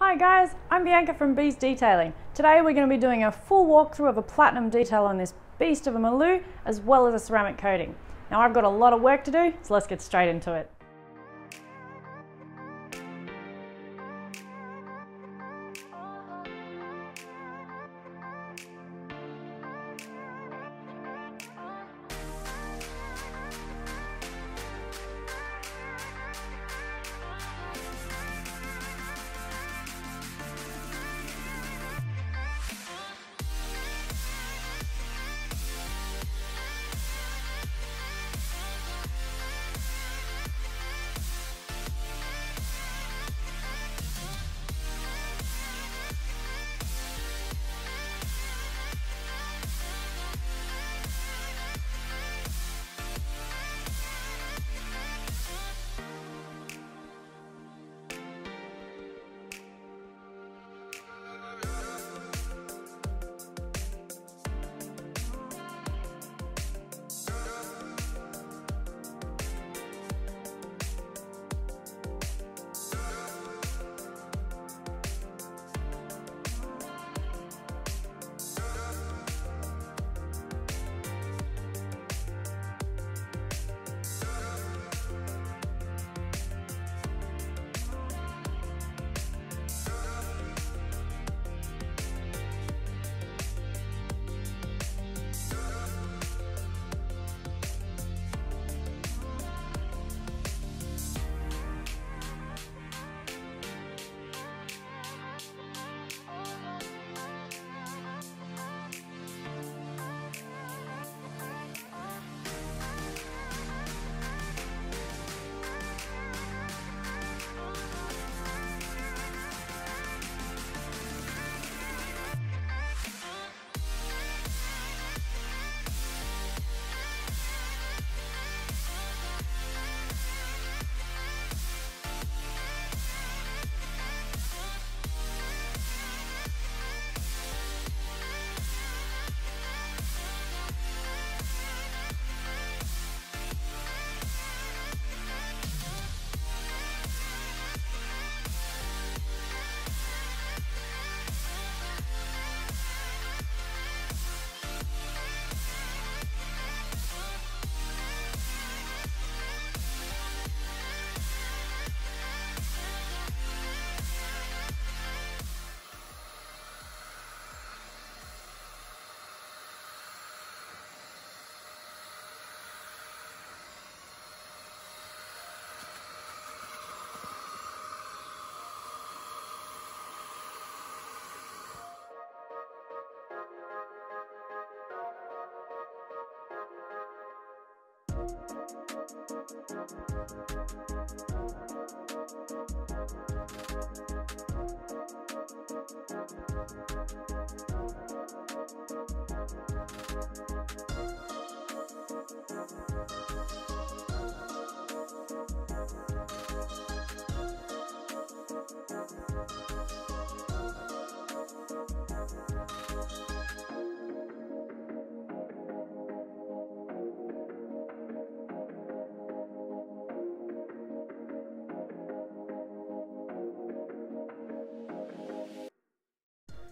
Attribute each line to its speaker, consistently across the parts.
Speaker 1: Hi guys, I'm Bianca from Bees Detailing. Today we're going to be doing a full walkthrough of a platinum detail on this beast of a Maloo, as well as a ceramic coating. Now I've got a lot of work to do, so let's get straight into it.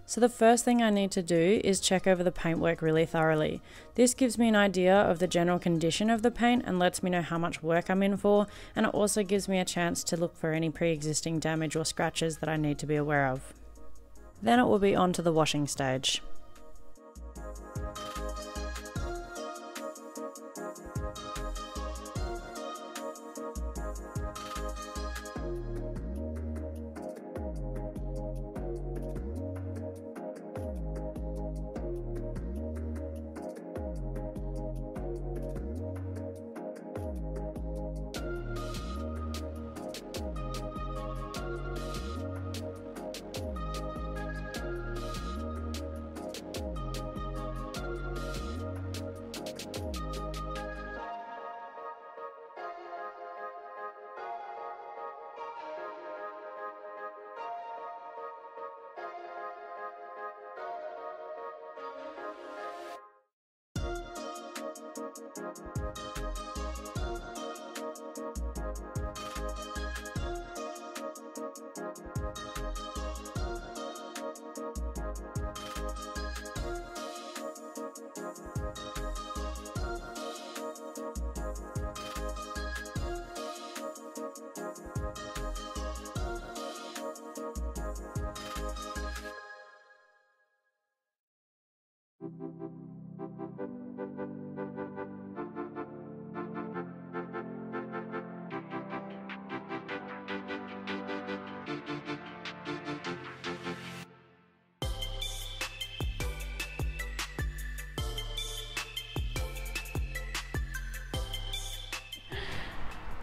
Speaker 1: So the first thing I need to do is check over the paintwork really thoroughly. This gives me an idea of the general condition of the paint and lets me know how much work I'm in for, and it also gives me a chance to look for any pre-existing damage or scratches that I need to be aware of. Then it will be on to the washing stage.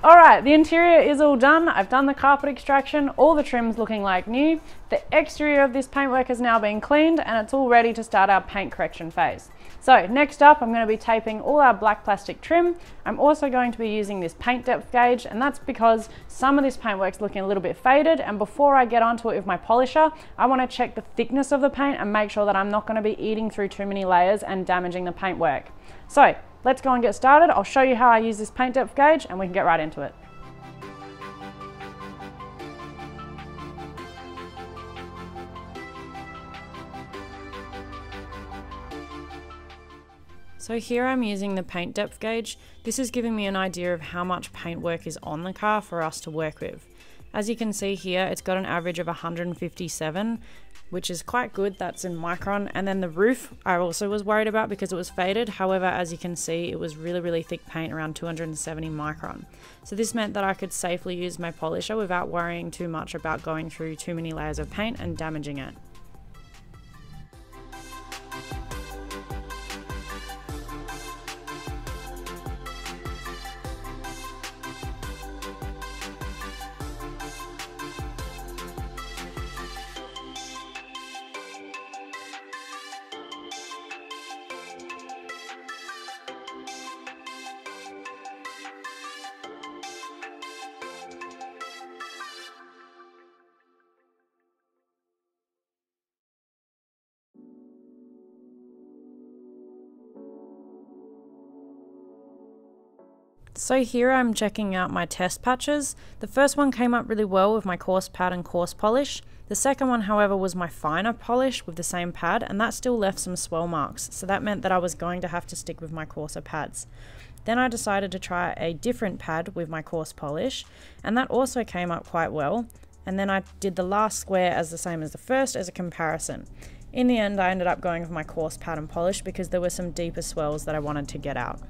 Speaker 1: Alright, the interior is all done. I've done the carpet extraction, all the trim's looking like new. The exterior of this paintwork has now been cleaned and it's all ready to start our paint correction phase. So next up, I'm going to be taping all our black plastic trim. I'm also going to be using this paint depth gauge, and that's because some of this paintwork's looking a little bit faded, and before I get onto it with my polisher, I want to check the thickness of the paint and make sure that I'm not going to be eating through too many layers and damaging the paintwork. So let's go and get started. I'll show you how I use this paint depth gauge and we can get right into it. So here I'm using the paint depth gauge. This is giving me an idea of how much paintwork is on the car for us to work with. As you can see here, it's got an average of 157, which is quite good. That's in micron. And then the roof, I also was worried about because it was faded. However, as you can see, it was really thick paint, around 270 micron. So this meant that I could safely use my polisher without worrying too much about going through too many layers of paint and damaging it. So here I'm checking out my test patches. The first one came up really well with my coarse pad and coarse polish. The second one, however, was my finer polish with the same pad, and that still left some swell marks, so that meant that I was going to have to stick with my coarser pads. Then I decided to try a different pad with my coarse polish, and that also came up quite well. And then I did the last square as the same as the first as a comparison. In the end, I ended up going with my coarse pad and polish because there were some deeper swells that I wanted to get out.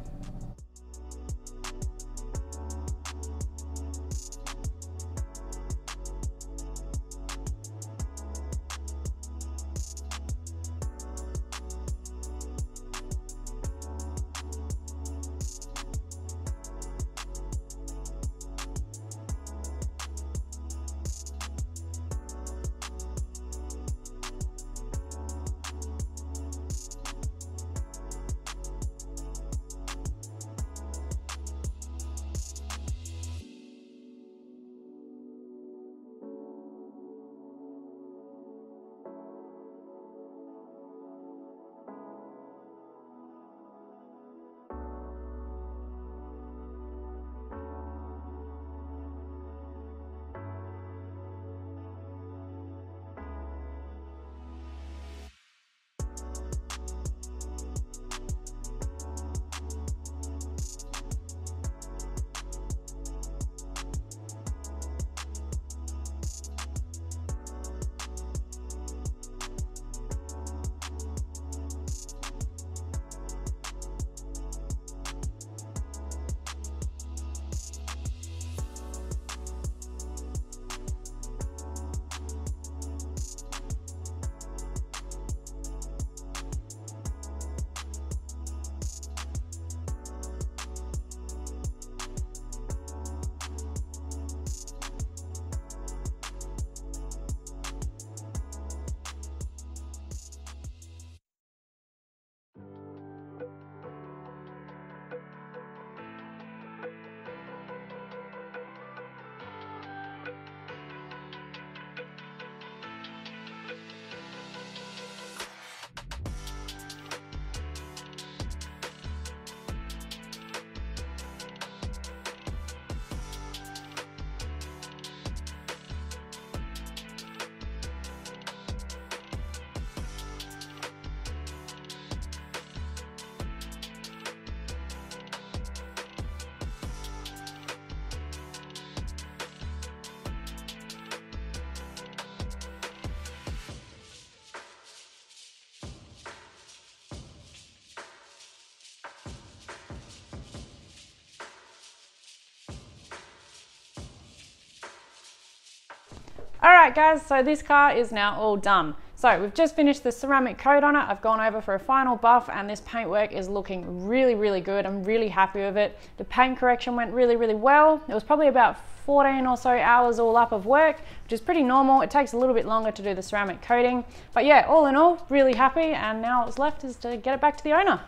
Speaker 1: Alright guys, so this car is now all done. So we've just finished the ceramic coat on it. I've gone over for a final buff and this paintwork is looking really good. I'm really happy with it. The paint correction went really well. It was probably about 14 or so hours all up of work, which is pretty normal. It takes a little bit longer to do the ceramic coating. But yeah, all in all, really happy, and now what's left is to get it back to the owner.